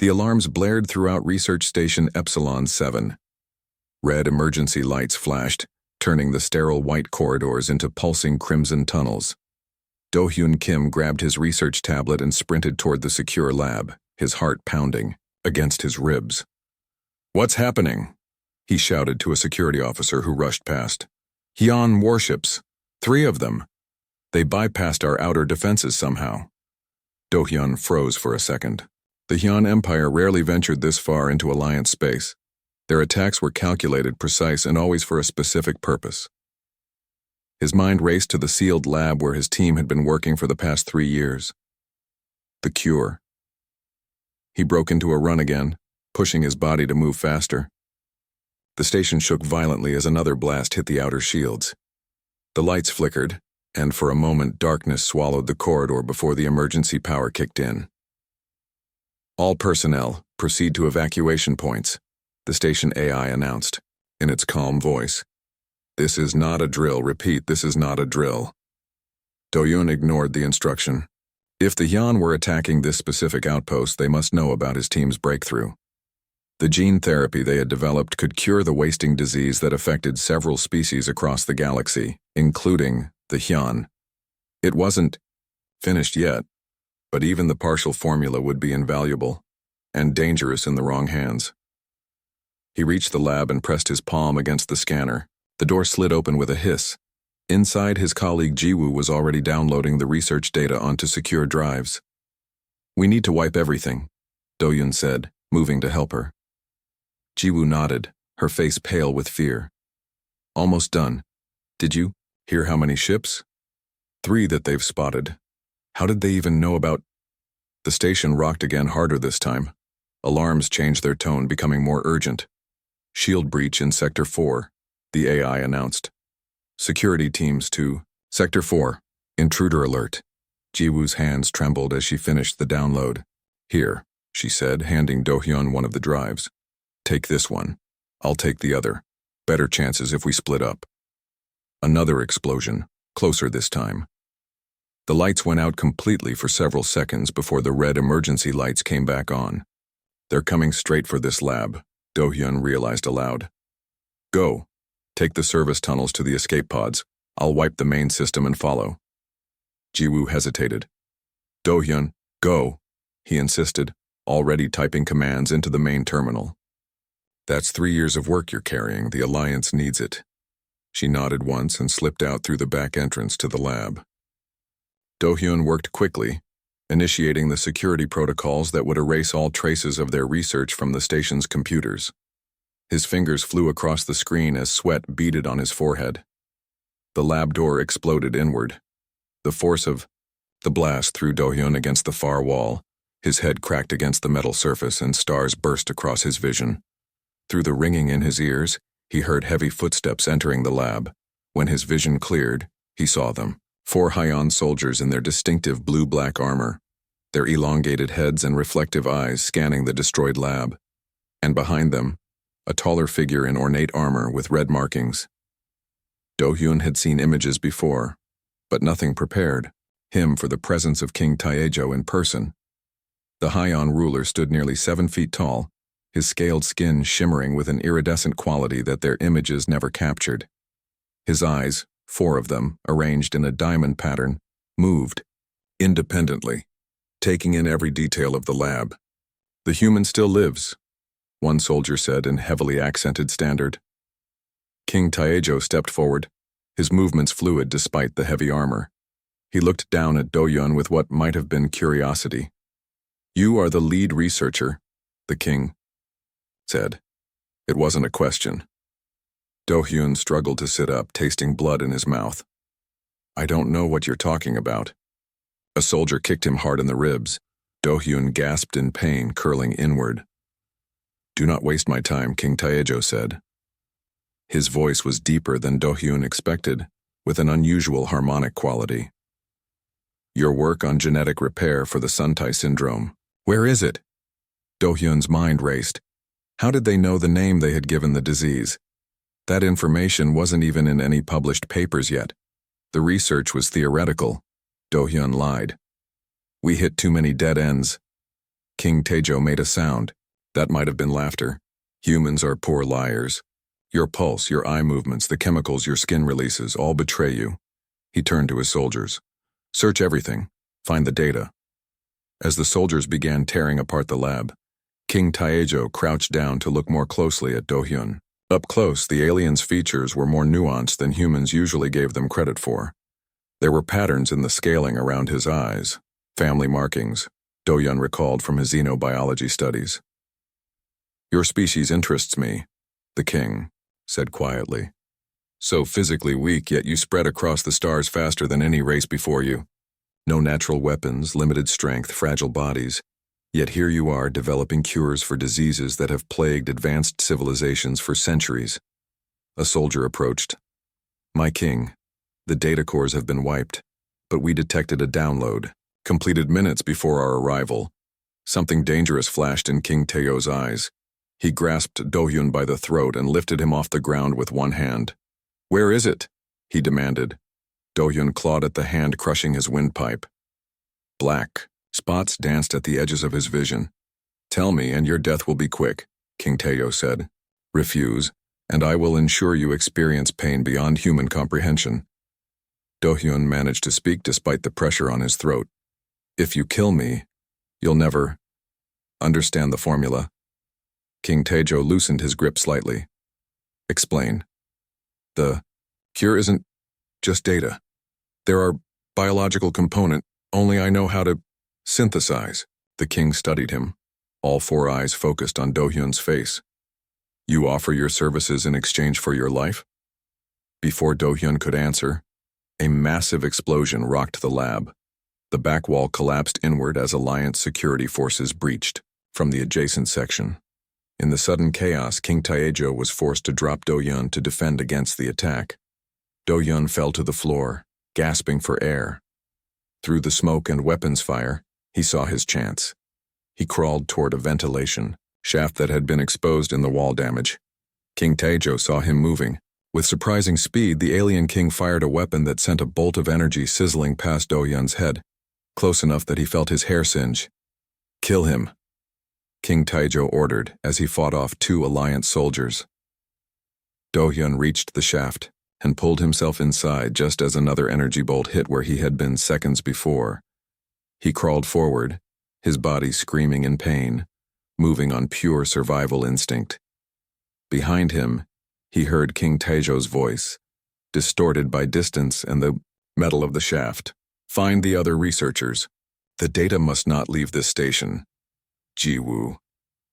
The alarms blared throughout Research Station Epsilon 7. Red emergency lights flashed, turning the sterile white corridors into pulsing crimson tunnels. Do-hyun Kim grabbed his research tablet and sprinted toward the secure lab, his heart pounding against his ribs. "What's happening?" he shouted to a security officer who rushed past. "Hyun warships. 3 of them. They bypassed our outer defenses somehow." Do-hyun froze for a second. The Hyun Empire rarely ventured this far into Alliance space. Their attacks were calculated, precise, and always for a specific purpose. His mind raced to the sealed lab where his team had been working for the past 3 years. The cure. He broke into a run again, pushing his body to move faster. The station shook violently as another blast hit the outer shields. The lights flickered, and for a moment darkness swallowed the corridor before the emergency power kicked in. "All personnel, proceed to evacuation points," the station AI announced, in its calm voice. "This is not a drill. Repeat, this is not a drill." Do-hyun ignored the instruction. If the Hyun were attacking this specific outpost, they must know about his team's breakthrough. The gene therapy they had developed could cure the wasting disease that affected several species across the galaxy, including the Hyun. It wasn't finished yet, but even the partial formula would be invaluable and dangerous in the wrong hands. He reached the lab and pressed his palm against the scanner. The door slid open with a hiss. Inside, his colleague Jiwoo was already downloading the research data onto secure drives. "We need to wipe everything," Do-hyun said, moving to help her. Jiwoo nodded, her face pale with fear. "Almost done. Did you hear how many ships?" "3 that they've spotted. How did they even know about—" The station rocked again, harder this time. Alarms changed their tone, becoming more urgent. "Shield breach in Sector 4, the AI announced. "Security teams to Sector 4. Intruder alert." Jiwoo's hands trembled as she finished the download. "Here," she said, handing Do-hyun one of the drives. "Take this one. I'll take the other. Better chances if we split up." Another explosion, closer this time. The lights went out completely for several seconds before the red emergency lights came back on. "They're coming straight for this lab," Do-hyun realized aloud. "Go. Take the service tunnels to the escape pods. I'll wipe the main system and follow." Jiwoo hesitated. "Do-hyun, go," he insisted, already typing commands into the main terminal. "That's 3 years of work you're carrying. The Alliance needs it." She nodded once and slipped out through the back entrance to the lab. Do-hyun worked quickly, initiating the security protocols that would erase all traces of their research from the station's computers. His fingers flew across the screen as sweat beaded on his forehead. The lab door exploded inward. The force of the blast threw Do-hyun against the far wall. His head cracked against the metal surface and stars burst across his vision. Through the ringing in his ears, he heard heavy footsteps entering the lab. When his vision cleared, he saw them. 4 Hyun soldiers in their distinctive blue-black armor, their elongated heads and reflective eyes scanning the destroyed lab. And behind them, a taller figure in ornate armor with red markings. Do-hyun had seen images before, but nothing prepared him for the presence of King Taejo in person. The Hyun ruler stood nearly 7 feet tall, his scaled skin shimmering with an iridescent quality that their images never captured. His eyes, 4 of them, arranged in a diamond pattern, moved independently, taking in every detail of the lab. "The human still lives," one soldier said in heavily accented standard. King Taejo stepped forward, his movements fluid despite the heavy armor. He looked down at Do-hyun with what might have been curiosity. "You are the lead researcher," the king said. It wasn't a question. Do-hyun struggled to sit up, tasting blood in his mouth. "I don't know what you're talking about." A soldier kicked him hard in the ribs. Do-hyun gasped in pain, curling inward. "Do not waste my time," King Taejo said. His voice was deeper than Do-hyun expected, with an unusual harmonic quality. "Your work on genetic repair for the Suntai syndrome. Where is it?" Do-hyun's mind raced. How did they know the name they had given the disease? That information wasn't even in any published papers yet. The research was theoretical. Do-hyun lied. "We hit too many dead ends." King Taejo made a sound. That might have been laughter. Humans are poor liars. Your pulse, your eye movements, the chemicals your skin releases all betray you. He turned to his soldiers. Search everything. Find the data. As the soldiers began tearing apart the lab, King Taejo crouched down to look more closely at Do-hyun. Up close, the alien's features were more nuanced than humans usually gave them credit for. There were patterns in the scaling around his eyes, family markings, Do-hyun recalled from his xenobiology studies. Your species interests me, the king said quietly. So physically weak, yet you spread across the stars faster than any race before you. No natural weapons, limited strength, fragile bodies. Yet here you are developing cures for diseases that have plagued advanced civilizations for centuries. A soldier approached. My king, the data cores have been wiped, but we detected a download, completed minutes before our arrival. Something dangerous flashed in King Taejo's eyes. He grasped Do-hyun by the throat and lifted him off the ground with one hand. Where is it? He demanded. Do-hyun clawed at the hand, crushing his windpipe. Black spots danced at the edges of his vision. Tell me, and your death will be quick, King Taejo said. Refuse, and I will ensure you experience pain beyond human comprehension. Do-hyun managed to speak despite the pressure on his throat. If you kill me, you'll never understand the formula. King Taejo loosened his grip slightly. Explain. The cure isn't just data. There are biological components only I know how to synthesize. The king studied him, all four eyes focused on Do-hyun's face. You offer your services in exchange for your life? Before Do-hyun could answer, a massive explosion rocked the lab. The back wall collapsed inward as Alliance security forces breached from the adjacent section. In the sudden chaos, King Taejo was forced to drop Do-hyun to defend against the attack. Do-hyun fell to the floor, gasping for air. Through the smoke and weapons fire, he saw his chance. He crawled toward a ventilation shaft that had been exposed in the wall damage. King Taejo saw him moving. With surprising speed, the alien king fired a weapon that sent a bolt of energy sizzling past Do-hyun's head, close enough that he felt his hair singe. Kill him, King Taejo ordered as he fought off two Alliance soldiers. Do-hyun reached the shaft and pulled himself inside just as another energy bolt hit where he had been seconds before. He crawled forward, his body screaming in pain, moving on pure survival instinct. Behind him, he heard King Taejo's voice, distorted by distance and the metal of the shaft. Find the other researchers. The data must not leave this station. Ji-woo.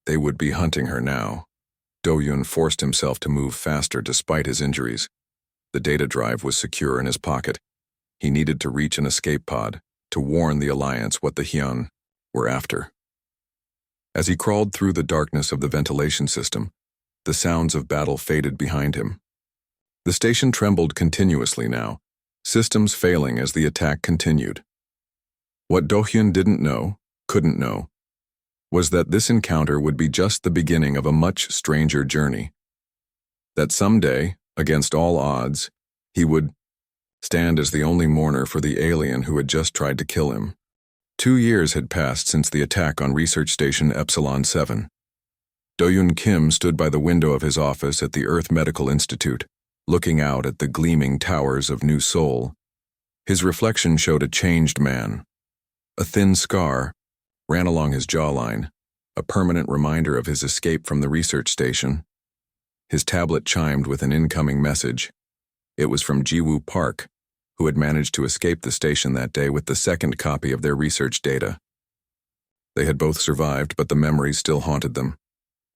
They would be hunting her now. Do-hyun forced himself to move faster despite his injuries. The data drive was secure in his pocket. He needed to reach an escape pod to warn the Alliance what the Hyun were after. As he crawled through the darkness of the ventilation system, the sounds of battle faded behind him. The station trembled continuously now, systems failing as the attack continued. What Do-hyun didn't know, couldn't know, was that this encounter would be just the beginning of a much stranger journey. That someday, against all odds, he would stand as the only mourner for the alien who had just tried to kill him. 2 years had passed since the attack on Research Station Epsilon 7. Do-hyun Kim stood by the window of his office at the Earth Medical Institute, looking out at the gleaming towers of New Seoul. His reflection showed a changed man. A thin scar ran along his jawline, a permanent reminder of his escape from the research station. His tablet chimed with an incoming message. It was from Ji-woo Park, who had managed to escape the station that day with the second copy of their research data. They had both survived, but the memories still haunted them.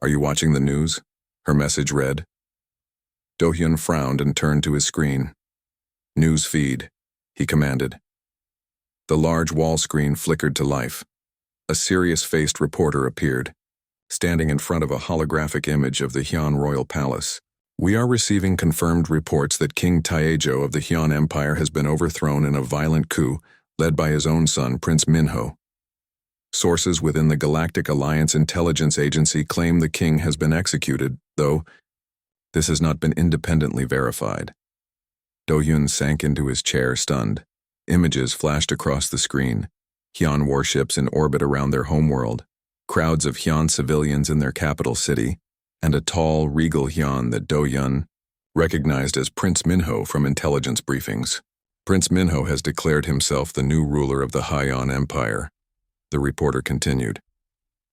Are you watching the news? Her message read. Do-hyun frowned and turned to his screen. News feed, he commanded. The large wall screen flickered to life. A serious-faced reporter appeared, standing in front of a holographic image of the Hyun Royal Palace. We are receiving confirmed reports that King Taejo of the Hyun Empire has been overthrown in a violent coup led by his own son, Prince Minho. Sources within the Galactic Alliance Intelligence Agency claim the king has been executed, though this has not been independently verified. Do-hyun sank into his chair, stunned. Images flashed across the screen. Hyun warships in orbit around their homeworld. crowds of Hyun civilians in their capital city, and a tall, regal Hyun that Do-hyun recognized as Prince Minho from intelligence briefings. Prince Minho has declared himself the new ruler of the Hyeon Empire, the reporter continued.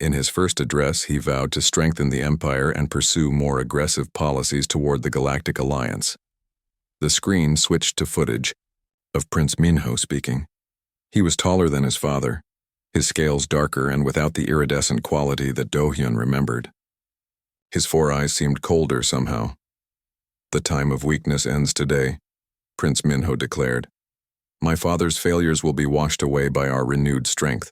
In his first address, he vowed to strengthen the empire and pursue more aggressive policies toward the Galactic Alliance. The screen switched to footage of Prince Minho speaking. He was taller than his father, his scales darker and without the iridescent quality that Do-hyun remembered. His 4 eyes seemed colder somehow. "The time of weakness ends today," Prince Minho declared. "My father's failures will be washed away by our renewed strength.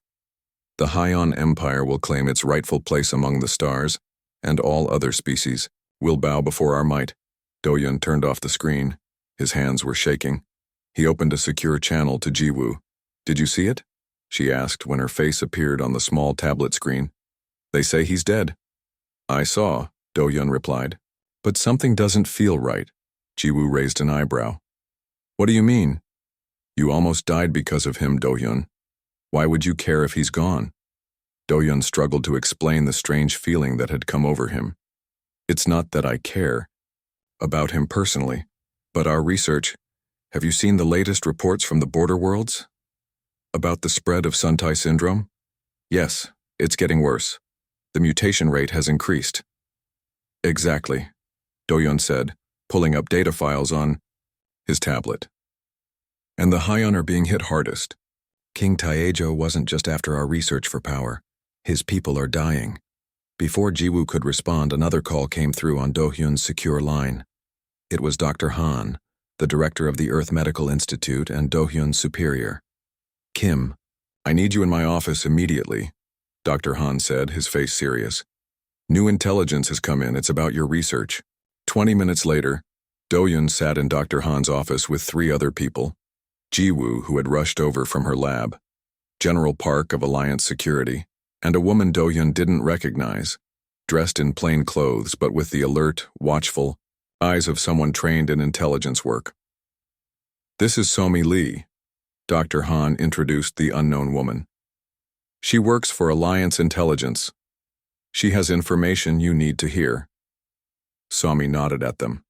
The Hyeon Empire will claim its rightful place among the stars, and all other species will bow before our might." Do-hyun turned off the screen. His hands were shaking. He opened a secure channel to Jiwoo. "Did you see it?" she asked when her face appeared on the small tablet screen. "They say he's dead." "I saw," Do-hyun replied. "But something doesn't feel right." Jiwoo raised an eyebrow. "What do you mean?" "You almost died because of him, Do-hyun. Why would you care if he's gone?" Do-hyun struggled to explain the strange feeling that had come over him. "It's not that I care about him personally, but our research. Have you seen the latest reports from the border worlds? About the spread of Suntai syndrome? Yes, it's getting worse. The mutation rate has increased." "Exactly," Do-hyun said, pulling up data files on his tablet. "And the Hyeon are being hit hardest. King Taejo wasn't just after our research for power. His people are dying." Before Jiwoo could respond, another call came through on Do-hyun's secure line. It was Dr. Han, the director of the Earth Medical Institute and Do-hyun's superior. "Kim, I need you in my office immediately," Dr. Han said, his face serious. "New intelligence has come in. It's about your research." 20 minutes later, Do-hyun sat in Dr. Han's office with 3 other people. Jiwoo, who had rushed over from her lab, General Park of Alliance Security, and a woman Do-hyun didn't recognize, dressed in plain clothes but with the alert, watchful eyes of someone trained in intelligence work. "This is Somi Lee," Dr. Han introduced the unknown woman. "She works for Alliance Intelligence. She has information you need to hear." Somi nodded at them.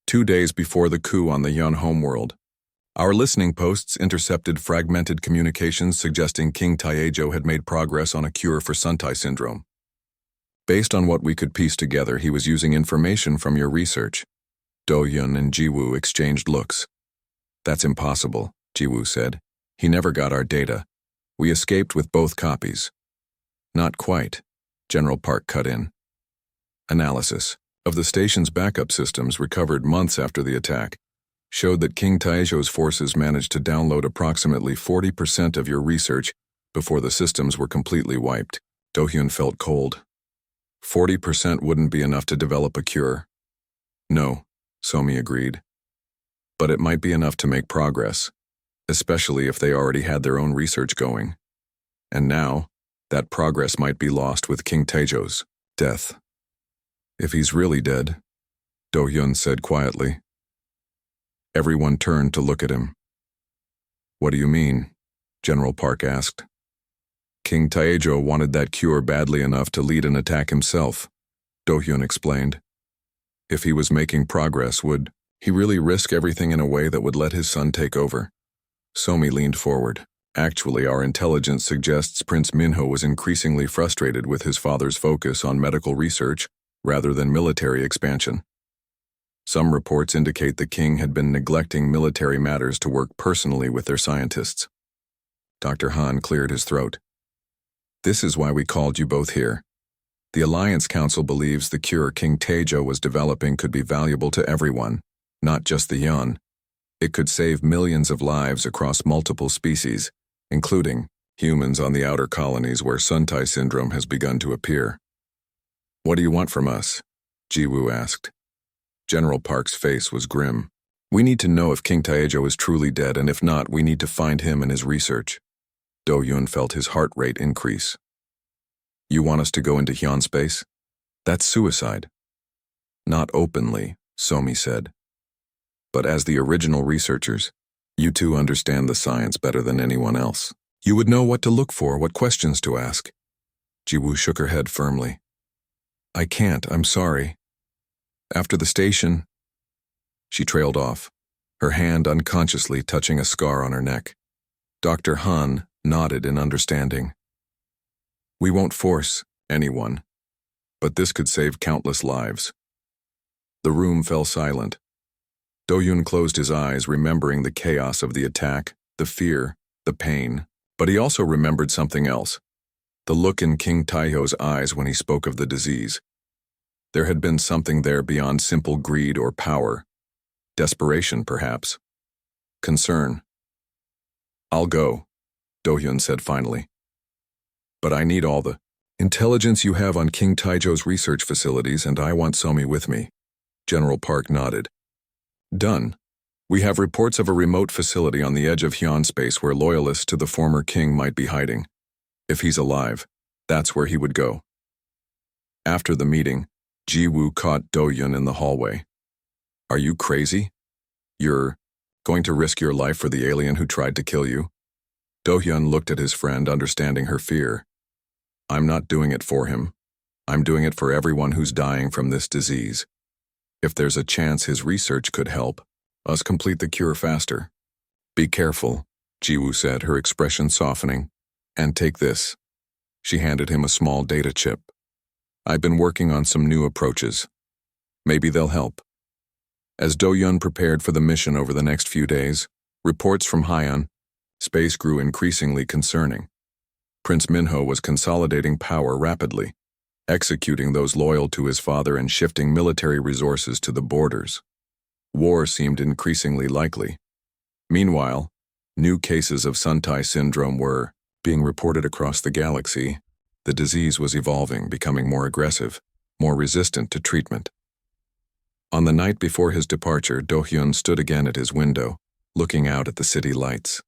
2 days before the coup on the Yun homeworld, our listening posts intercepted fragmented communications suggesting King Taejo had made progress on a cure for Suntai syndrome. Based on what we could piece together, he was using information from your research. Do-hyun and Jiwoo exchanged looks. "That's impossible," Jiwoo said. "He never got our data. We escaped with both copies." "Not quite," General Park cut in. Analysis of the station's backup systems recovered months after the attack showed that King Taejo's forces managed to download approximately 40% of your research before the systems were completely wiped. Do-hyun felt cold. 40% wouldn't be enough to develop a cure. "No," Somi agreed. "But it might be enough to make progress, especially if they already had their own research going. And now, that progress might be lost with King Taejo's death." "If he's really dead," Do-hyun said quietly. Everyone turned to look at him. "What do you mean?" General Park asked. "King Taejo wanted that cure badly enough to lead an attack himself," Do-hyun explained. "If he was making progress, would he really risk everything in a way that would let his son take over?" Somi leaned forward. "Actually, our intelligence suggests Prince Minho was increasingly frustrated with his father's focus on medical research rather than military expansion. Some reports indicate the king had been neglecting military matters to work personally with their scientists." Dr. Han cleared his throat. "This is why we called you both here. The Alliance Council believes the cure King Taejo was developing could be valuable to everyone, not just the Yun. It could save millions of lives across multiple species, including humans on the outer colonies where Suntai syndrome has begun to appear." "What do you want from us?" Jiwoo asked. General Park's face was grim. "We need to know if King Taejo is truly dead, and if not, we need to find him and his research." Do-hyun felt his heart rate increase. "You want us to go into Hyun space? That's suicide." "Not openly," Somi said. "But as the original researchers, you two understand the science better than anyone else. You would know what to look for, what questions to ask." Jiwoo shook her head firmly. I can't, I'm sorry. After the station... She trailed off, her hand unconsciously touching a scar on her neck. Dr. Han nodded in understanding. We won't force anyone, but this could save countless lives. The room fell silent. Do-hyun closed his eyes, remembering the chaos of the attack, the fear, the pain, but he also remembered something else. The look in King Taeho's eyes when he spoke of the disease. There had been something there beyond simple greed or power. Desperation, perhaps. Concern. I'll go, Do-hyun said finally. But I need all the intelligence you have on King Taejo's research facilities, and I want Somi with me. General Park nodded. Done. We have reports of a remote facility on the edge of Hyun space where loyalists to the former king might be hiding. If he's alive, that's where he would go. After the meeting, Jiwoo caught Do-hyun in the hallway. Are you crazy? You're going to risk your life for the alien who tried to kill you? Do-hyun looked at his friend, understanding her fear. I'm not doing it for him. I'm doing it for everyone who's dying from this disease. If there's a chance his research could help us complete the cure faster. Be careful, Jiwoo said, her expression softening. And take this. She handed him a small data chip. I've been working on some new approaches. Maybe they'll help. As Do-hyun prepared for the mission over the next few days, reports from Hyun space grew increasingly concerning. Prince Minho was consolidating power rapidly, executing those loyal to his father and shifting military resources to the borders. War seemed increasingly likely. Meanwhile, new cases of Suntai syndrome were being reported across the galaxy. The disease was evolving, becoming more aggressive, more resistant to treatment. On the night before his departure, Do-hyun stood again at his window, looking out at the city lights.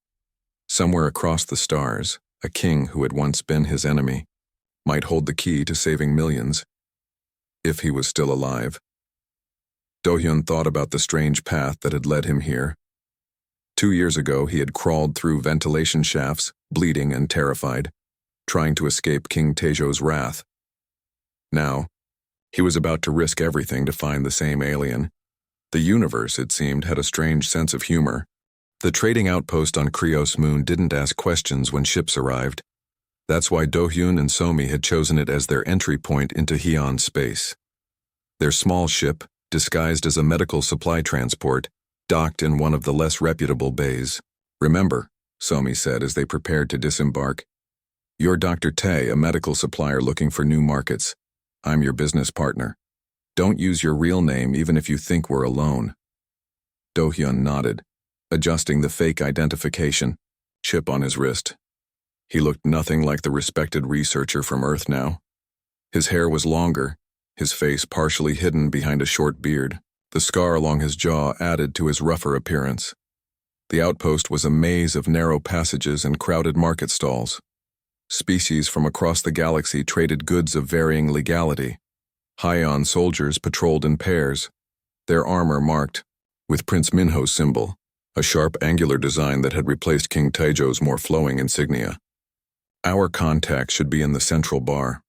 Somewhere across the stars, a king who had once been his enemy might hold the key to saving millions, if he was still alive. Do-hyun thought about the strange path that had led him here. 2 years ago, he had crawled through ventilation shafts, bleeding and terrified, trying to escape King Taejo's wrath. Now, he was about to risk everything to find the same alien. The universe, it seemed, had a strange sense of humor. The trading outpost on Krios Moon didn't ask questions when ships arrived. That's why Do-hyun and Somi had chosen it as their entry point into Hyun space. Their small ship, disguised as a medical supply transport, docked in one of the less reputable bays. Remember, Somi said as they prepared to disembark, you're Dr. Tae, a medical supplier looking for new markets. I'm your business partner. Don't use your real name even if you think we're alone. Do-hyun nodded, adjusting the fake identification chip on his wrist. He looked nothing like the respected researcher from Earth now. His hair was longer, his face partially hidden behind a short beard. The scar along his jaw added to his rougher appearance. The outpost was a maze of narrow passages and crowded market stalls. Species from across the galaxy traded goods of varying legality. Hyun soldiers patrolled in pairs, their armor marked with Prince Minho's symbol, a sharp angular design that had replaced King Taejo's more flowing insignia. Our contact should be in the central bar,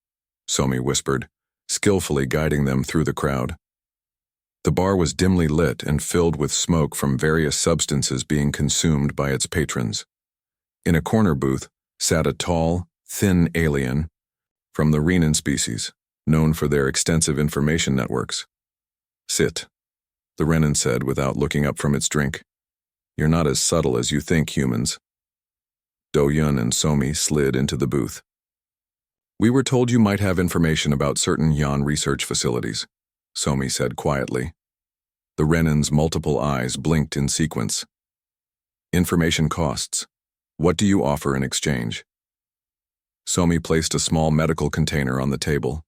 Somi whispered, skillfully guiding them through the crowd. The bar was dimly lit and filled with smoke from various substances being consumed by its patrons. In a corner booth sat a tall, thin alien from the Renan species, known for their extensive information networks. Sit, the Renan said without looking up from its drink. You're not as subtle as you think, humans. Do-hyun and Somi slid into the booth. We were told you might have information about certain Yan research facilities, Somi said quietly. The Renan's multiple eyes blinked in sequence. Information costs. What do you offer in exchange? Somi placed a small medical container on the table.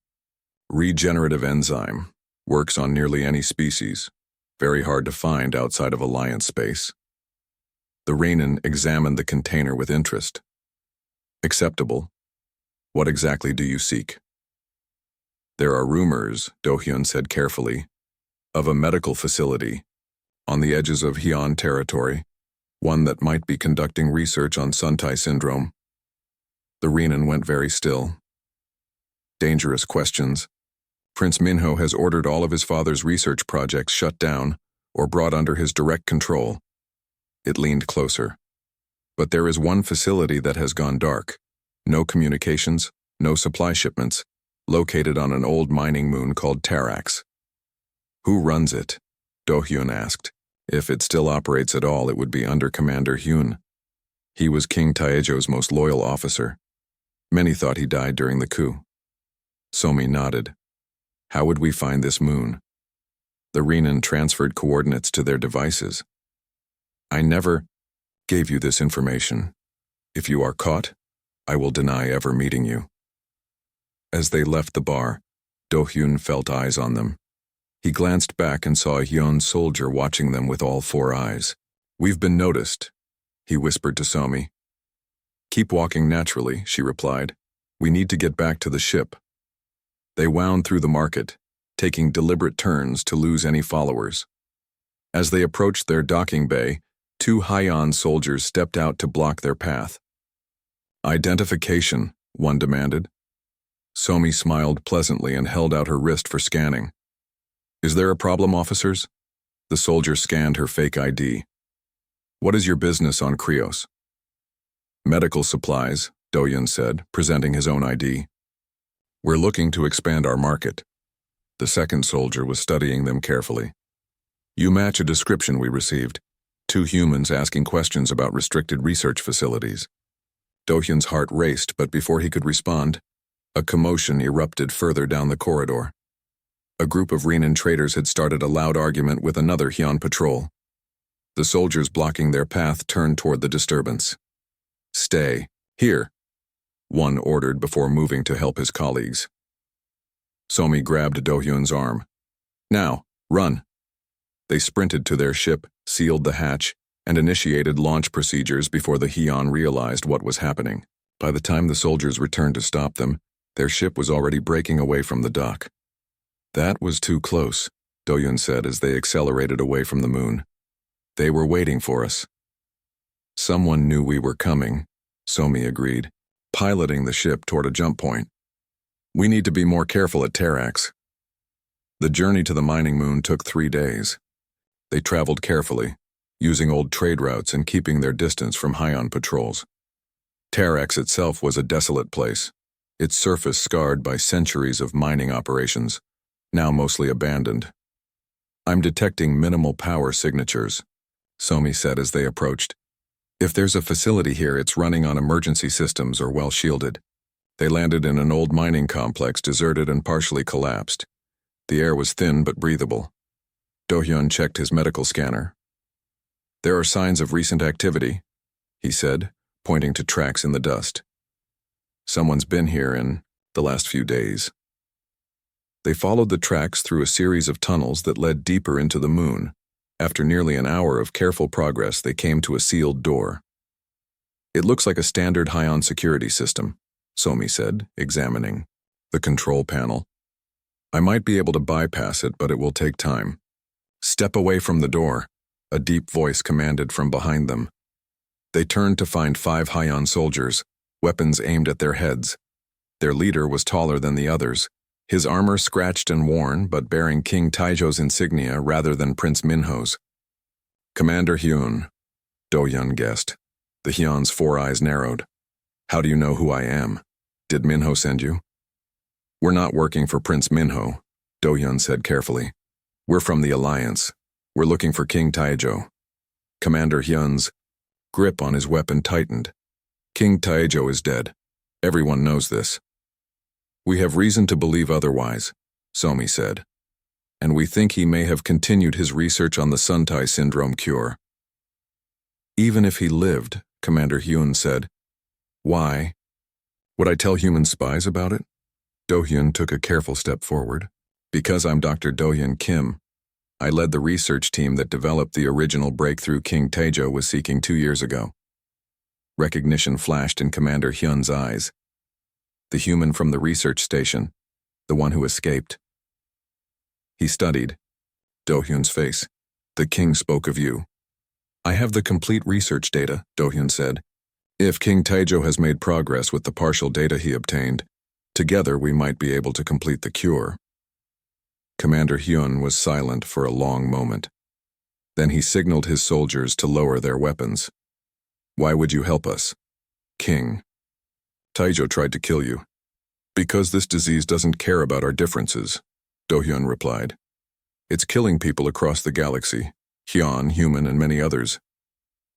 Regenerative enzyme. Works on nearly any species. Very hard to find outside of Alliance space. The Renan examined the container with interest. Acceptable. What exactly do you seek? There are rumors, Do-hyun said carefully, of a medical facility on the edges of Hyun territory, one that might be conducting research on Suntai syndrome. The Renan went very still. Dangerous questions. Prince Minho has ordered all of his father's research projects shut down or brought under his direct control. It leaned closer. But there is one facility that has gone dark. No communications, no supply shipments, located on an old mining moon called Tarax. Who runs it? Do-hyun asked. If it still operates at all, it would be under Commander Hyun. He was King Taejo's most loyal officer. Many thought he died during the coup. Somi nodded. How would we find this moon? The Renan transferred coordinates to their devices. I never gave you this information. If you are caught, I will deny ever meeting you. As they left the bar, Do-hyun felt eyes on them. He glanced back and saw a Hyun soldier watching them with all four eyes. We've been noticed, he whispered to Somi. Keep walking naturally, she replied. We need to get back to the ship. They wound through the market, taking deliberate turns to lose any followers. As they approached their docking bay, two Hyun soldiers stepped out to block their path. Identification, one demanded. Somi smiled pleasantly and held out her wrist for scanning. Is there a problem, officers? The soldier scanned her fake ID. What is your business on Krios? Medical supplies, Do-hyun said, presenting his own ID. We're looking to expand our market. The second soldier was studying them carefully. You match a description we received. Two humans asking questions about restricted research facilities. Do-hyun's heart raced, but before he could respond, a commotion erupted further down the corridor. A group of Renan traders had started a loud argument with another Hyun patrol. The soldiers blocking their path turned toward the disturbance. Stay. Here, one ordered before moving to help his colleagues. Somi grabbed Do-hyun's arm. Now, run. They sprinted to their ship, sealed the hatch, and initiated launch procedures before the Hyun realized what was happening. By the time the soldiers returned to stop them, their ship was already breaking away from the dock. That was too close, Do-hyun said as they accelerated away from the moon. They were waiting for us. Someone knew we were coming, Somi agreed, piloting the ship toward a jump point. We need to be more careful at Tarax. The journey to the mining moon took 3 days. They traveled carefully, using old trade routes and keeping their distance from Hyun patrols. Tarax itself was a desolate place, its surface scarred by centuries of mining operations, now mostly abandoned. I'm detecting minimal power signatures, Somi said as they approached. If there's a facility here, it's running on emergency systems or well shielded. They landed in an old mining complex, deserted and partially collapsed. The air was thin but breathable. Do-hyun checked his medical scanner. There are signs of recent activity, he said, pointing to tracks in the dust. Someone's been here in the last few days. They followed the tracks through a series of tunnels that led deeper into the moon. After nearly an hour of careful progress, they came to a sealed door. It looks like a standard Hyun security system, Somi said, examining the control panel. I might be able to bypass it, but it will take time. Step away from the door, a deep voice commanded from behind them. They turned to find 5 Hyun soldiers, weapons aimed at their heads. Their leader was taller than the others, his armor scratched and worn, but bearing King Taejo's insignia rather than Prince Minho's. Commander Hyun, Do-hyun guessed. The Hyun's 4 eyes narrowed. How do you know who I am? Did Minho send you? We're not working for Prince Minho, Do-hyun said carefully. We're from the Alliance. We're looking for King Taejo. Commander Hyun's grip on his weapon tightened. King Taejo is dead. Everyone knows this. We have reason to believe otherwise, Somi said. And we think he may have continued his research on the Suntai syndrome cure. Even if he lived, Commander Hyun said. Why? Would I tell human spies about it? Do-hyun took a careful step forward. Because I'm Dr. Do-hyun Kim. I led the research team that developed the original breakthrough King Taejo was seeking 2 years ago. Recognition flashed in Commander Hyun's eyes. The human from the research station, the one who escaped. He studied Do-hyun's face. The king spoke of you. I have the complete research data, Do-hyun said. If King Taejo has made progress with the partial data he obtained, Together we might be able to complete the cure. Commander Hyun was silent for a long moment. Then he signaled his soldiers to lower their weapons. Why would you help us? King. Taejo tried to kill you. Because this disease doesn't care about our differences, Do-hyun replied. It's killing people across the galaxy, Hyun, Human, and many others.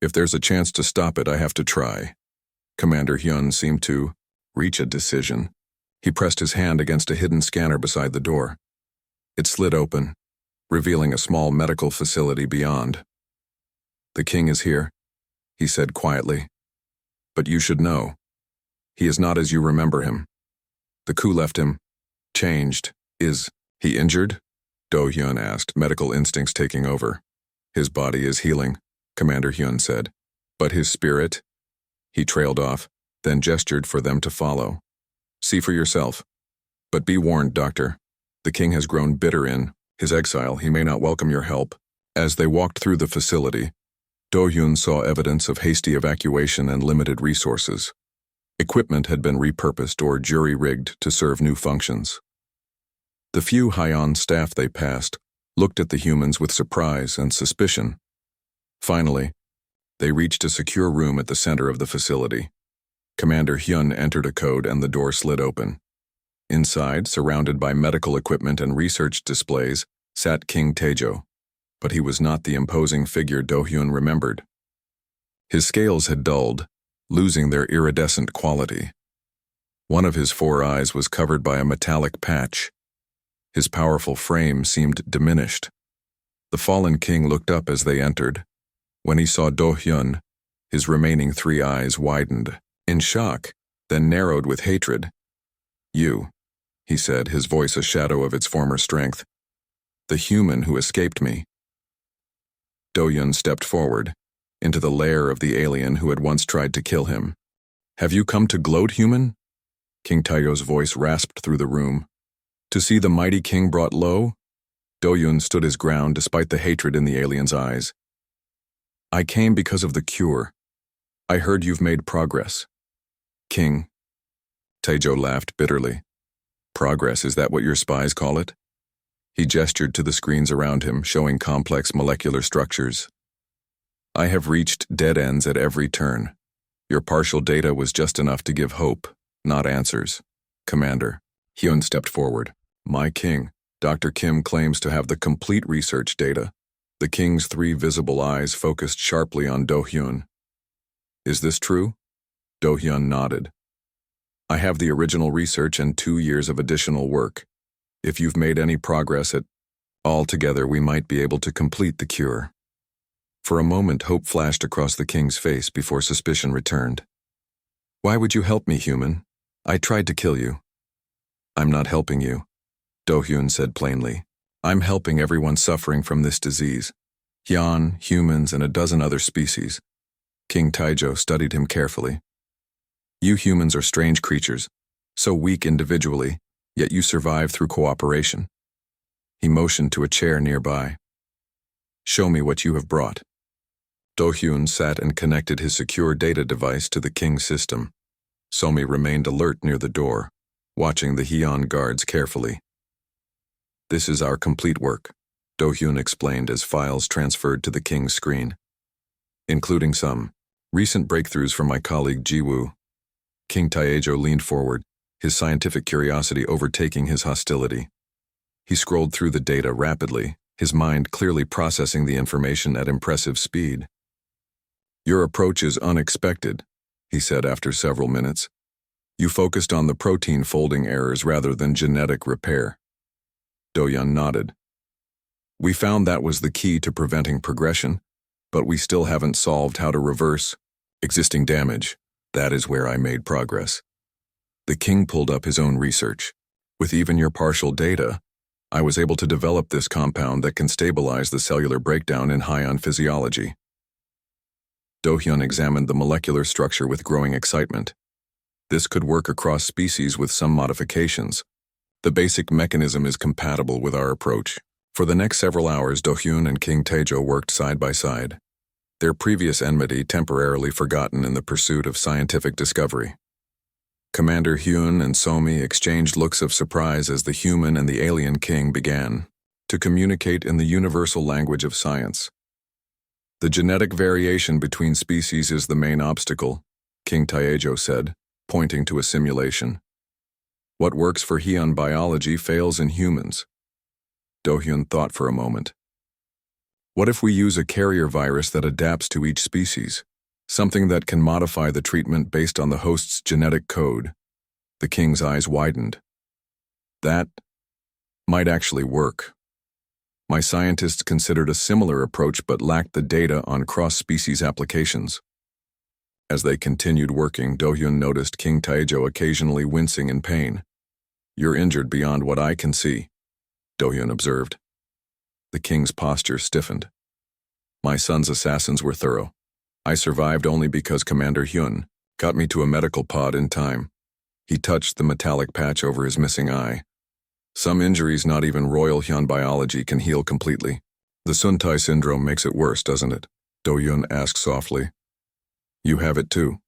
If there's a chance to stop it, I have to try. Commander Hyun seemed to reach a decision. He pressed his hand against a hidden scanner beside the door. It slid open, revealing a small medical facility beyond. The king is here, he said quietly. But you should know. He is not as you remember him. The coup left him changed. Is he injured? Do-hyun asked, medical instincts taking over. His body is healing, Commander Hyun said. But his spirit? He trailed off, then gestured for them to follow. See for yourself. But be warned, Doctor. The king has grown bitter in his exile. He may not welcome your help. As they walked through the facility, Do-hyun saw evidence of hasty evacuation and limited resources. Equipment had been repurposed or jury-rigged to serve new functions. The few Hyon staff they passed looked at the humans with surprise and suspicion. Finally, they reached a secure room at the center of the facility. Commander Hyun entered a code and the door slid open. Inside, surrounded by medical equipment and research displays, sat King Taejo. But he was not the imposing figure Do-hyun remembered. His scales had dulled, losing their iridescent quality. One of his 4 eyes was covered by a metallic patch. His powerful frame seemed diminished. The fallen king looked up as they entered. When he saw Do-hyun, his remaining 3 eyes widened, in shock, then narrowed with hatred. You, he said, his voice a shadow of its former strength. The human who escaped me. Do-hyun stepped forward, into the lair of the alien who had once tried to kill him. Have you come to gloat, human? King Taejo's voice rasped through the room. To see the mighty king brought low? Do-hyun stood his ground despite the hatred in the alien's eyes. I came because of the cure. I heard you've made progress. King. Taejo laughed bitterly. Progress, is that what your spies call it? He gestured to the screens around him, showing complex molecular structures. I have reached dead ends at every turn. Your partial data was just enough to give hope, not answers. Commander. Hyun stepped forward. My king, Dr. Kim claims to have the complete research data. The king's 3 visible eyes focused sharply on Do-hyun. Is this true? Do-hyun nodded. I have the original research and 2 years of additional work. If you've made any progress all together, we might be able to complete the cure. For a moment, hope flashed across the king's face before suspicion returned. Why would you help me, human? I tried to kill you. I'm not helping you, Do-hyun said plainly. I'm helping everyone suffering from this disease. Hyun, humans, and a dozen other species. King Taejo studied him carefully. You humans are strange creatures, so weak individually, yet you survive through cooperation. He motioned to a chair nearby. Show me what you have brought. Do-hyun sat and connected his secure data device to the king's system. Somi remained alert near the door, watching the Hyun guards carefully. This is our complete work, Do-hyun explained as files transferred to the king's screen, including some recent breakthroughs from my colleague Jiwoo. King Taejo leaned forward, his scientific curiosity overtaking his hostility. He scrolled through the data rapidly, his mind clearly processing the information at impressive speed. Your approach is unexpected, he said after several minutes. You focused on the protein folding errors rather than genetic repair. Do-hyun nodded. We found that was the key to preventing progression, but we still haven't solved how to reverse existing damage. That is where I made progress. The king pulled up his own research. With even your partial data, I was able to develop this compound that can stabilize the cellular breakdown in Hyon physiology. Do-hyun examined the molecular structure with growing excitement. This could work across species with some modifications. The basic mechanism is compatible with our approach. For the next several hours, Do-hyun and King Taejo worked side by side, their previous enmity temporarily forgotten in the pursuit of scientific discovery. Commander Hyun and Somi exchanged looks of surprise as the human and the alien king began to communicate in the universal language of science. The genetic variation between species is the main obstacle, King Taejo said, pointing to a simulation. What works for Hyun biology fails in humans. Do-hyun thought for a moment. What if we use a carrier virus that adapts to each species? Something that can modify the treatment based on the host's genetic code. The king's eyes widened. That might actually work. My scientists considered a similar approach but lacked the data on cross-species applications. As they continued working, Do-hyun noticed King Taejo occasionally wincing in pain. "You're injured beyond what I can see," Do-hyun observed. The king's posture stiffened. "My son's assassins were thorough. I survived only because Commander Hyun got me to a medical pod in time." He touched the metallic patch over his missing eye. "Some injuries not even Royal Hyun biology can heal completely. The Suntai syndrome makes it worse, doesn't it?" Do-hyun asked softly. "You have it too."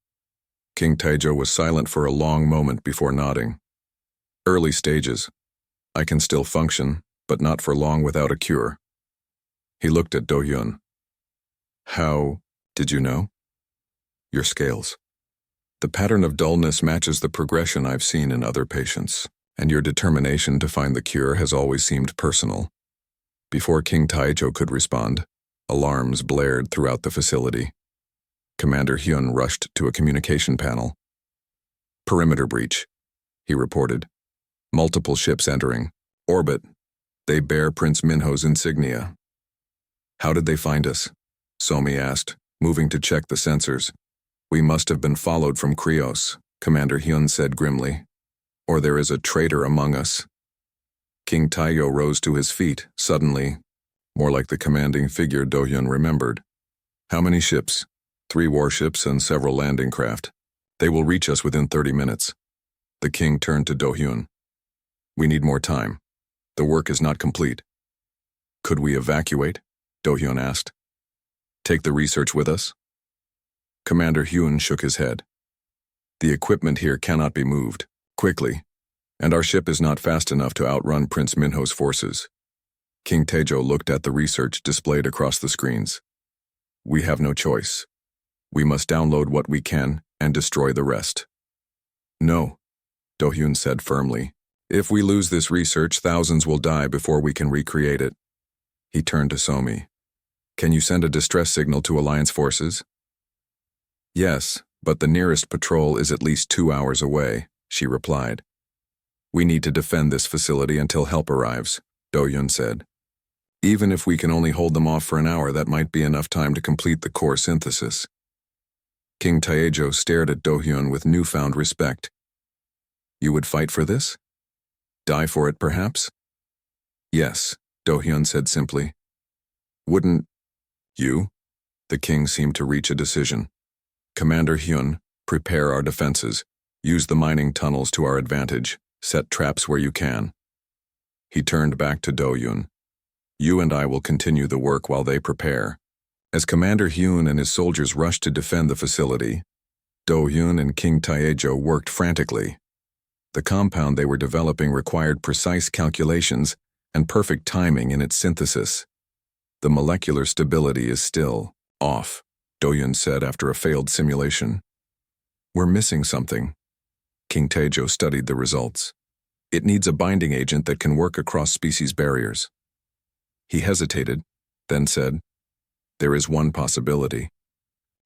King Taejo was silent for a long moment before nodding. "Early stages. I can still function, but not for long without a cure." He looked at Do-hyun. "How did you know?" "Your scales. The pattern of dullness matches the progression I've seen in other patients, and your determination to find the cure has always seemed personal." Before King Taejo could respond, alarms blared throughout the facility. Commander Hyun rushed to a communication panel. "Perimeter breach," he reported. "Multiple ships entering. Orbit. They bear Prince Minho's insignia." "How did they find us?" Somi asked, moving to check the sensors. "We must have been followed from Krios," Commander Hyun said grimly. "Or there is a traitor among us." King Taejo rose to his feet, suddenly, more like the commanding figure Do-hyun remembered. "How many ships?" 3 warships and several landing craft. "They will reach us within 30 minutes. The king turned to Do-hyun. "We need more time. The work is not complete." "Could we evacuate?" Do-hyun asked. "Take the research with us?" Commander Hyun shook his head. "The equipment here cannot be moved quickly, and our ship is not fast enough to outrun Prince Minho's forces." King Taejo looked at the research displayed across the screens. "We have no choice. We must download what we can and destroy the rest." "No," Do-hyun said firmly. "If we lose this research, thousands will die before we can recreate it." He turned to Somi. "Can you send a distress signal to Alliance forces?" "Yes, but the nearest patrol is at least 2 hours away," she replied. "We need to defend this facility until help arrives," Do-hyun said. "Even if we can only hold them off for an hour, that might be enough time to complete the core synthesis." King Taejo stared at Do-hyun with newfound respect. "You would fight for this? Die for it, perhaps?" "Yes," Do-hyun said simply. "Wouldn't you?" The king seemed to reach a decision. "Commander Hyun, prepare our defenses. Use the mining tunnels to our advantage. Set traps where you can." He turned back to Do-hyun. "You and I will continue the work while they prepare." As Commander Hyun and his soldiers rushed to defend the facility, Do-hyun and King Taejo worked frantically. The compound they were developing required precise calculations and perfect timing in its synthesis. "The molecular stability is still off," Do-hyun said after a failed simulation. "We're missing something." King Taejo studied the results. "It needs a binding agent that can work across species barriers." He hesitated, then said, "There is one possibility.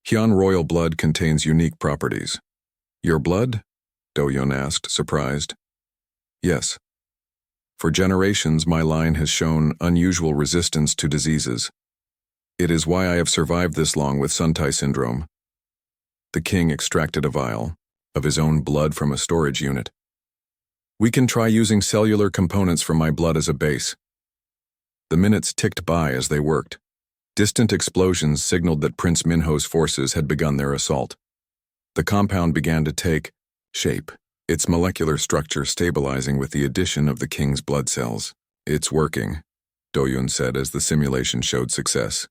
Hyun royal blood contains unique properties." "Your blood?" Do-hyun asked, surprised. "Yes. For generations, my line has shown unusual resistance to diseases. It is why I have survived this long with Suntai syndrome." The king extracted a vial of his own blood from a storage unit. "We can try using cellular components from my blood as a base." The minutes ticked by as they worked. Distant explosions signaled that Prince Minho's forces had begun their assault. The compound began to take shape, its molecular structure stabilizing with the addition of the king's blood cells. "It's working," Do-hyun said as the simulation showed success.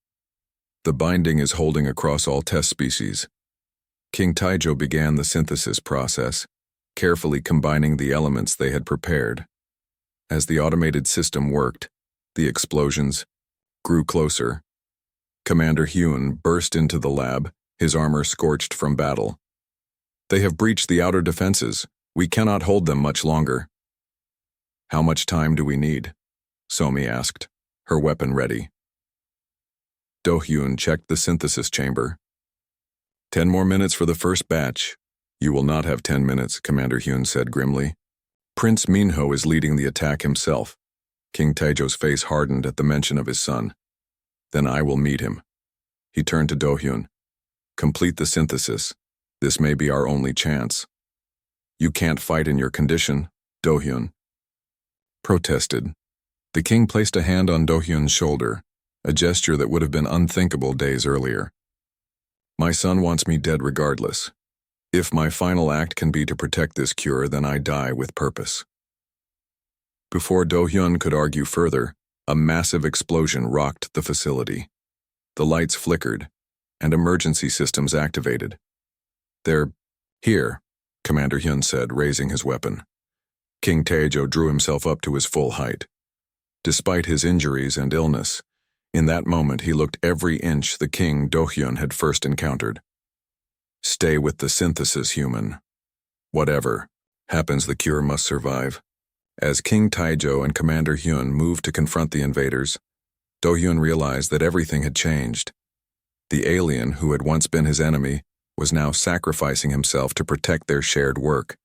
"The binding is holding across all test species." King Taejo began the synthesis process. carefully combining the elements they had prepared. As the automated system worked, the explosions grew closer. Commander Hyun burst into the lab, his armor scorched from battle. "They have breached the outer defenses. We cannot hold them much longer." "How much time do we need?" Somi asked, her weapon ready. Do-hyun checked the synthesis chamber. 10 more minutes for the first batch." "You will not have 10 minutes, Commander Hyun said grimly. "Prince Minho is leading the attack himself." King Taejo's face hardened at the mention of his son. "Then I will meet him." He turned to Do-hyun. "Complete the synthesis. This may be our only chance." "You can't fight in your condition," Do-hyun protested. The king placed a hand on Do-hyun's shoulder, a gesture that would have been unthinkable days earlier. "My son wants me dead regardless. If my final act can be to protect this cure, then I die with purpose." Before Do-hyun could argue further, a massive explosion rocked the facility. The lights flickered, and emergency systems activated. "They're here," Commander Hyun said, raising his weapon. King Taejo drew himself up to his full height. Despite his injuries and illness, in that moment he looked every inch the king Do-hyun had first encountered. "Stay with the synthesis, human. Whatever happens, the cure must survive." As King Taejo and Commander Hyun moved to confront the invaders, Do-hyun realized that everything had changed. The alien who had once been his enemy was now sacrificing himself to protect their shared work,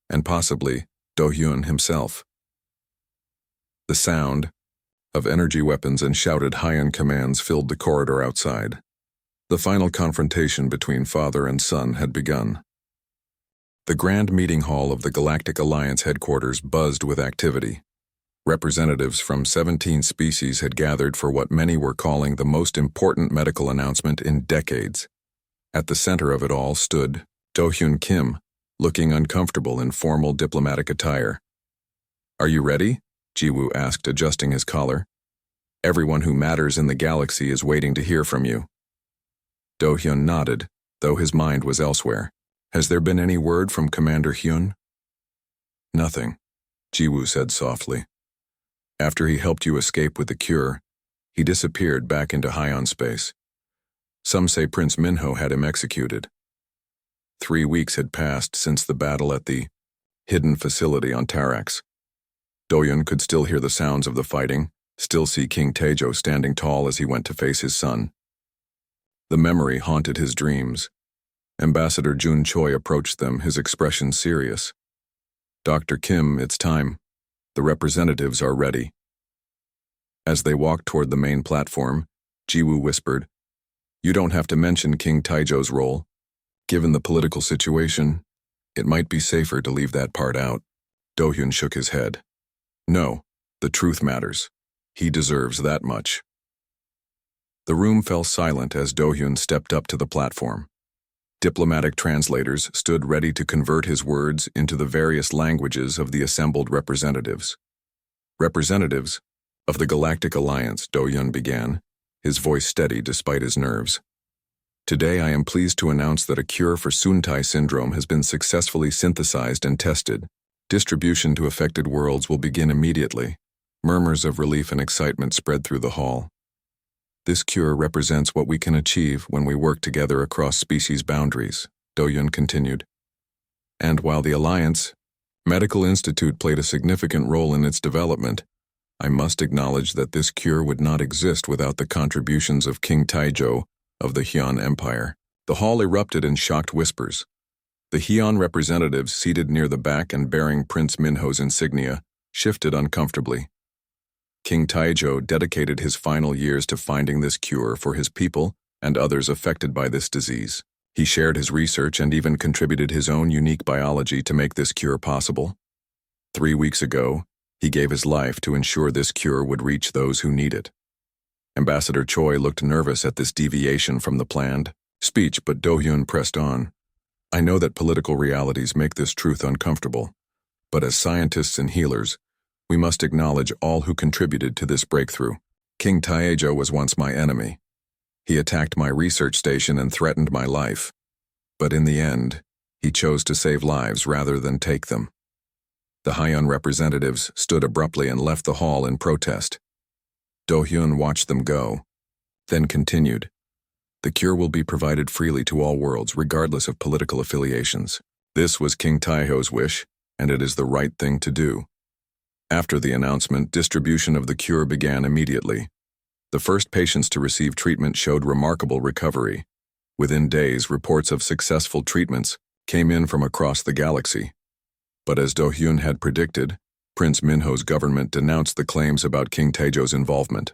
and possibly Do-hyun himself. The sound of energy weapons and shouted Haiyan commands filled the corridor outside. The final confrontation between father and son had begun. The grand meeting hall of the Galactic Alliance headquarters buzzed with activity. Representatives from 17 species had gathered for what many were calling the most important medical announcement in decades. At the center of it all stood Do-hyun Kim, looking uncomfortable in formal diplomatic attire. "Are you ready?" Ji-woo asked, adjusting his collar. "Everyone who matters in the galaxy is waiting to hear from you." Do-hyun nodded, though his mind was elsewhere. "Has there been any word from Commander Hyun?" "Nothing," Ji-woo said softly. "After he helped you escape with the cure, he disappeared back into Haiyan space. Some say Prince Minho had him executed." 3 weeks had passed since the battle at the hidden facility on Tarax. Do-hyun could still hear the sounds of the fighting, still see King Taejo standing tall as he went to face his son. The memory haunted his dreams. Ambassador Jun Choi approached them, his expression serious. "Dr. Kim, it's time. The representatives are ready." As they walked toward the main platform, Ji-woo whispered, "You don't have to mention King Taejo's role. Given the political situation, it might be safer to leave that part out." Do-hyun shook his head. "No, the truth matters. He deserves that much." The room fell silent as Do-hyun stepped up to the platform. Diplomatic translators stood ready to convert his words into the various languages of the assembled representatives. "Representatives of the Galactic Alliance," Do-hyun began, his voice steady despite his nerves. "Today I am pleased to announce that a cure for Suntai syndrome has been successfully synthesized and tested. Distribution to affected worlds will begin immediately." Murmurs of relief and excitement spread through the hall. "This cure represents what we can achieve when we work together across species boundaries," Do-hyun continued. "And while the Alliance Medical Institute played a significant role in its development, I must acknowledge that this cure would not exist without the contributions of King Taejo of the Hyun Empire." The hall erupted in shocked whispers. The Hyun representatives, seated near the back and bearing Prince Minho's insignia, shifted uncomfortably. King Taejo dedicated his final years to finding this cure for his people and others affected by this disease. He shared his research and even contributed his own unique biology to make this cure possible. 3 weeks ago, he gave his life to ensure this cure would reach those who need it. Ambassador Choi looked nervous at this deviation from the planned speech, but Do-hyun pressed on. "I know that political realities make this truth uncomfortable, but as scientists and healers, we must acknowledge all who contributed to this breakthrough. King Taejo was once my enemy. He attacked my research station and threatened my life. But in the end, He chose to save lives rather than take them. The Haiyan representatives stood abruptly and left the hall in protest. Do-hyun watched them go, then continued. The cure will be provided freely to all worlds, regardless of political affiliations. This was King Taeho's wish, and it is the right thing to do. After the announcement, distribution of the cure began immediately. The first patients to receive treatment showed remarkable recovery. Within days, reports of successful treatments came in from across the galaxy. But as Do-hyun had predicted, Prince Minho's government denounced the claims about King Taejo's involvement.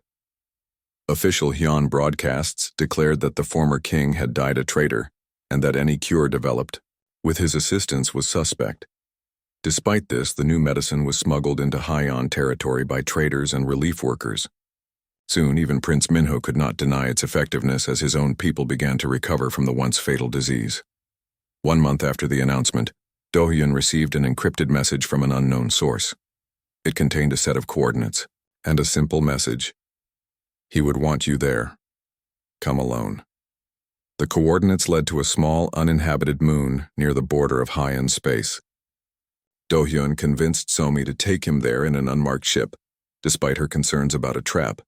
Official Hyun broadcasts declared that the former king had died a traitor, and that any cure developed with his assistance was suspect. Despite this, the new medicine was smuggled into Haiyan territory by traders and relief workers. Soon, even Prince Minho could not deny its effectiveness as his own people began to recover from the once fatal disease. 1 month after the announcement, Do-hyun received an encrypted message from an unknown source. It contained a set of coordinates and a simple message. He would want you there. Come alone. The coordinates led to a small, uninhabited moon near the border of Haiyan space. Do-hyun convinced Somi to take him there in an unmarked ship, despite her concerns about a trap.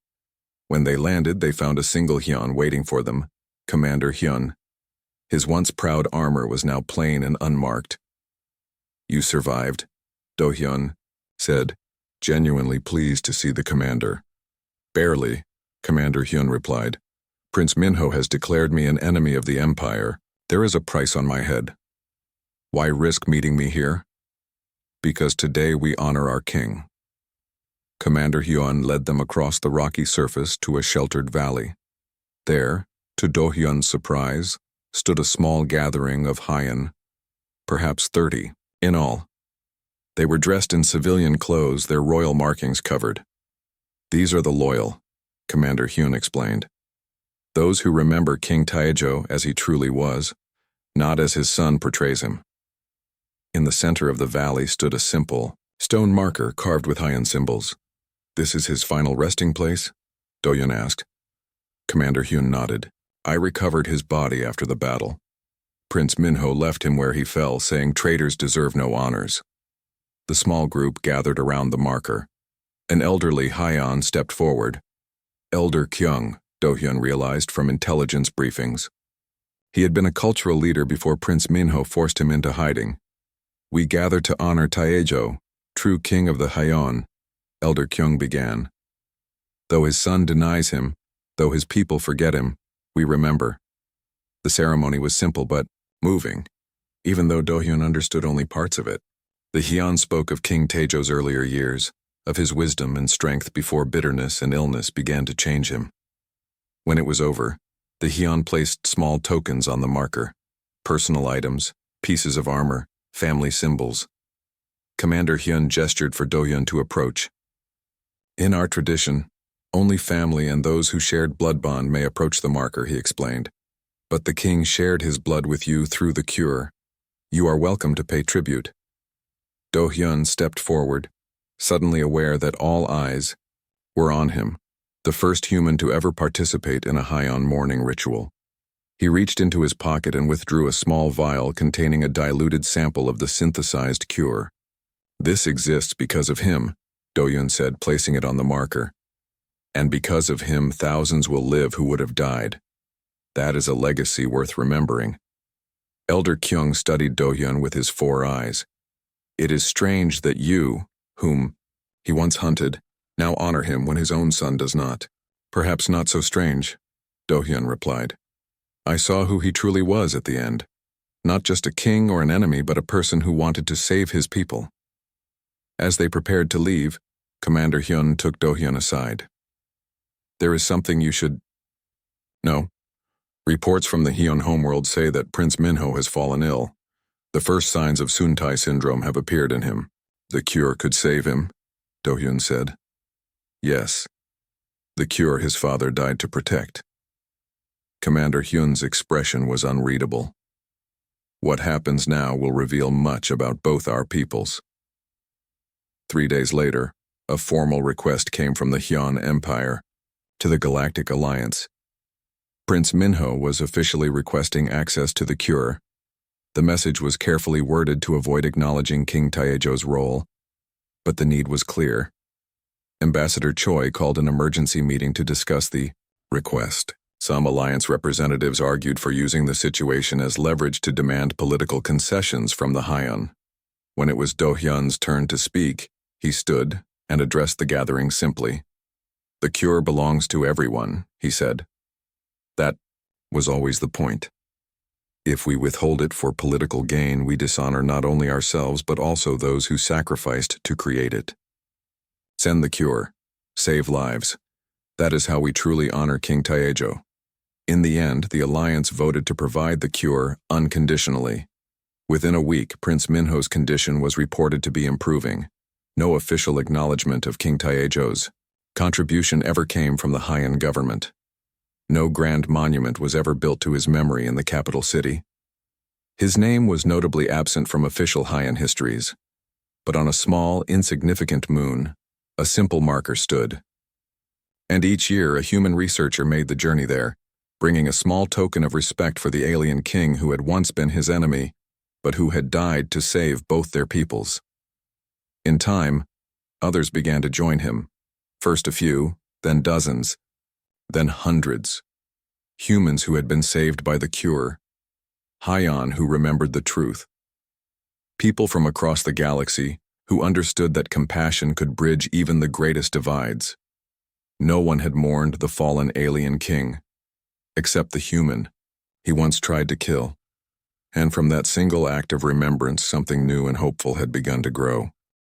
When they landed, they found a single Hyun waiting for them, Commander Hyun. His once proud armor was now plain and unmarked. You survived, Do-hyun said, genuinely pleased to see the commander. Barely, Commander Hyun replied. Prince Minho has declared me an enemy of the Empire. There is a price on my head. Why risk meeting me here? Because today we honor our king. Commander Hyun led them across the rocky surface to a sheltered valley. There, to Do-hyun's surprise, stood a small gathering of Haiyan, perhaps 30 in all. They were dressed in civilian clothes, their royal markings covered. These are the loyal, Commander Hyun explained. Those who remember King Taejo as he truly was, not as his son portrays him. In the center of the valley stood a simple, stone marker carved with Haiyan symbols. This is his final resting place? Do-hyun asked. Commander Hyun nodded. I recovered his body after the battle. Prince Minho left him where he fell, saying traitors deserve no honors. The small group gathered around the marker. An elderly Haiyan stepped forward. Elder Kyung, Do-hyun realized from intelligence briefings. He had been a cultural leader before Prince Minho forced him into hiding. We gather to honor Taejo, true king of the Haiyan, Elder Kyung began. Though his son denies him, though his people forget him, we remember. The ceremony was simple but moving, even though Do-hyun understood only parts of it. The Hyeon spoke of King Taejo's earlier years, of his wisdom and strength before bitterness and illness began to change him. When it was over, the Hyeon placed small tokens on the marker, personal items, pieces of armor, family symbols. Commander Hyun gestured for Do-hyun to approach. In our tradition, only family and those who shared blood bond may approach the marker, he explained. But the king shared his blood with you through the cure. You are welcome to pay tribute. Do-hyun stepped forward, suddenly aware that all eyes were on him, the first human to ever participate in a Haiyan mourning ritual. He reached into his pocket and withdrew a small vial containing a diluted sample of the synthesized cure. This exists because of him, Do-hyun said, placing it on the marker. And because of him, thousands will live who would have died. That is a legacy worth remembering. Elder Kyung studied Do-hyun with his 4 eyes. It is strange that you, whom he once hunted, now honor him when his own son does not. Perhaps not so strange, Do-hyun replied. I saw who he truly was at the end. Not just a king or an enemy, but a person who wanted to save his people. As they prepared to leave, Commander Hyun took Do-hyun aside. There is something you should know. Reports from the Hyeon homeworld say that Prince Minho has fallen ill. The first signs of Suntai syndrome have appeared in him. The cure could save him, Do-hyun said. Yes. The cure his father died to protect. Commander Hyun's expression was unreadable. What happens now will reveal much about both our peoples. 3 days later, a formal request came from the Hyeon Empire to the Galactic Alliance. Prince Minho was officially requesting access to the cure. The message was carefully worded to avoid acknowledging King Taejo's role, but the need was clear. Ambassador Choi called an emergency meeting to discuss the request. Some alliance representatives argued for using the situation as leverage to demand political concessions from the Hyun. When it was Do-hyun's turn to speak, he stood and addressed the gathering simply. "The cure belongs to everyone," he said. That was always the point. If we withhold it for political gain, we dishonor not only ourselves but also those who sacrificed to create it. Send the cure. Save lives. That is how we truly honor King Taejo. In the end, the alliance voted to provide the cure unconditionally. Within a week, Prince Minho's condition was reported to be improving. No official acknowledgement of King Taejo's contribution ever came from the Haiyan government. No grand monument was ever built to his memory in the capital city. His name was notably absent from official Haiyan histories, but on a small, insignificant moon, a simple marker stood. And each year, a human researcher made the journey there, bringing a small token of respect for the alien king who had once been his enemy, but who had died to save both their peoples. In time, others began to join him, first a few, then dozens, then hundreds. Humans who had been saved by the cure. Haiyan who remembered the truth. People from across the galaxy who understood that compassion could bridge even the greatest divides. No one had mourned the fallen alien king, except the human he once tried to kill. And from that single act of remembrance, something new and hopeful had begun to grow.